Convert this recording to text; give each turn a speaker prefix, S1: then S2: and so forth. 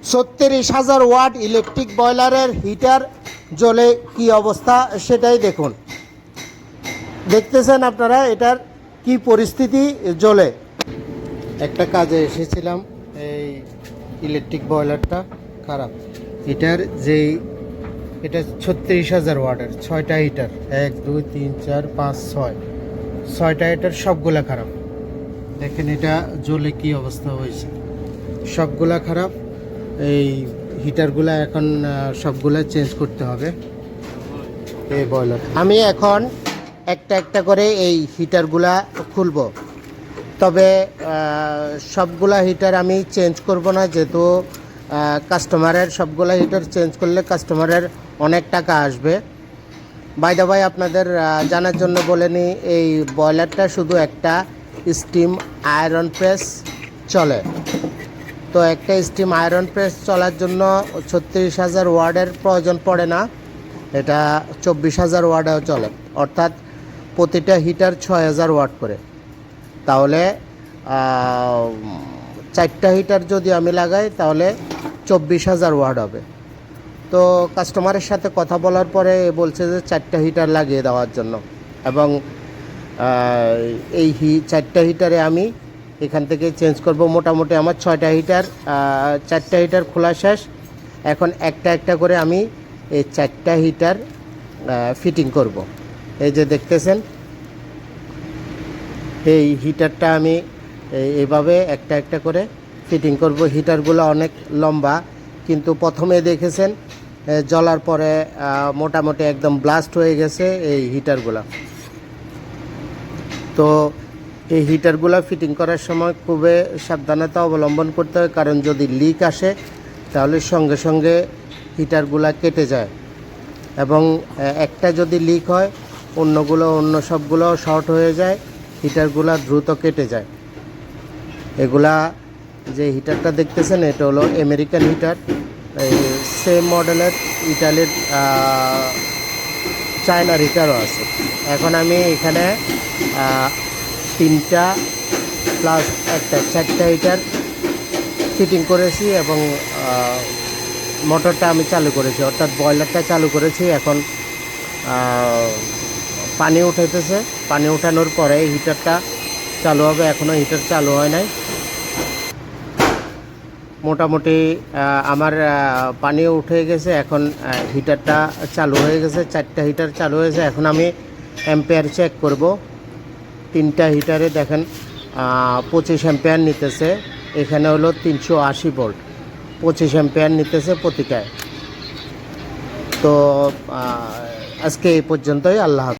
S1: 36,000 watt electric বয়লারের heater জ্বলে কি অবস্থা সেটাই দেখুন। দেখতেছেন আপনারা এটার কি পরিস্থিতি জ্বলে। একটা কাজে এসেছিলাম, এই ইলেকট্রিক বয়লারটা খারাপ। হিটার যেই এটা 36,000 ওয়াটের 6টা হিটার, 1 2 3 4 5 6 6টা হিটার সবগুলা খারাপ। দেখেন এটা জ্বলে কি অবস্থা হয়েছে, সবগুলা খারাপ। এই হিটারগুলা এখন সবগুলা চেঞ্জ করতে হবে এই বয়লার। আমি এখন একটা একটা করে এই হিটারগুলা খুলব, তবে সবগুলা হিটার আমি চেঞ্জ করব না, যেহেতু কাস্টমারের সবগুলা হিটার চেঞ্জ করলে কাস্টমারের অনেক টাকা আসবে। বাই দ্য ওয়ে আপনাদের জানার জন্য বলে নিই, এই বয়লারটা শুধু একটা স্টিম আয়রন প্রেস চলে। তো একটা স্টিম আয়রন প্রেস চলার জন্য 36,000 ওয়াটের প্রয়োজন পড়ে না, এটা 24,000 ওয়াটেও চলে। অর্থাৎ প্রতিটা হিটার 6,000 ওয়াট করে। তাহলে 4টা হিটার যদি আমি লাগাই তাহলে 24,000 ওয়াট হবে। তো কাস্টমারের সাথে কথা বলার পরে বলছে যে 4টা হিটার লাগিয়ে দেওয়ার জন্য, এবং এই 4টা হিটারে আমি এখান থেকে চেঞ্জ করব। মোটামুটি আমার 6টা হিটার, 4টা হিটার খোলা শেষ। এখন একটা একটা করে আমি এই 4টা হিটার ফিটিং করব। এই যে দেখতেছেন এই হিটারটা আমি এইভাবে একটা একটা করে ফিটিং করব। হিটারগুলো অনেক লম্বা, কিন্তু প্রথমে দেখেছেন জ্বলার পরে মোটামুটি একদম ব্লাস্ট হয়ে গেছে এই হিটারগুলো। তো এই হিটারগুলো ফিটিং করার সময় খুবই সাবধানতা অবলম্বন করতে হয়, কারণ যদি লিক আসে তাহলে সঙ্গে সঙ্গে হিটারগুলো কেটে যায়, এবং একটা যদি লিক হয় অন্য সবগুলো শর্ট হয়ে যায়, হিটারগুলো দ্রুত কেটে যায়। এগুলা যে হিটারটা দেখতেছেন এটা হলো আমেরিকান হিটার, এই সেম মডেলের ইটালির চায়নার হিটারও আছে। এখন আমি এখানে 3টা প্লাস একটা 4টা হিটার ফিটিং করেছি, এবং মোটরটা আমি চালু করেছি, অর্থাৎ বয়লারটা চালু করেছি। এখন পানি উঠাইতেছে, পানি উঠানোর পরে হিটারটা চালু হবে। এখনও হিটার চালু হয় নাই। মোটামুটি আমার পানিও উঠে গেছে, এখন হিটারটা চালু হয়ে গেছে। 4টা হিটার চালু হয়েছে। এখন আমি অ্যাম্পিয়ার চেক করব। 3টা হিটারে দেখেন 25 অ্যাম্পিয়ার নিতেছে। এখানে হলো 380 ভোল্ট, 25 অ্যাম্পিয়ার নিতেছে প্রতিটায়। তো আজকে এই পর্যন্তই। আল্লাহ হাফেজ।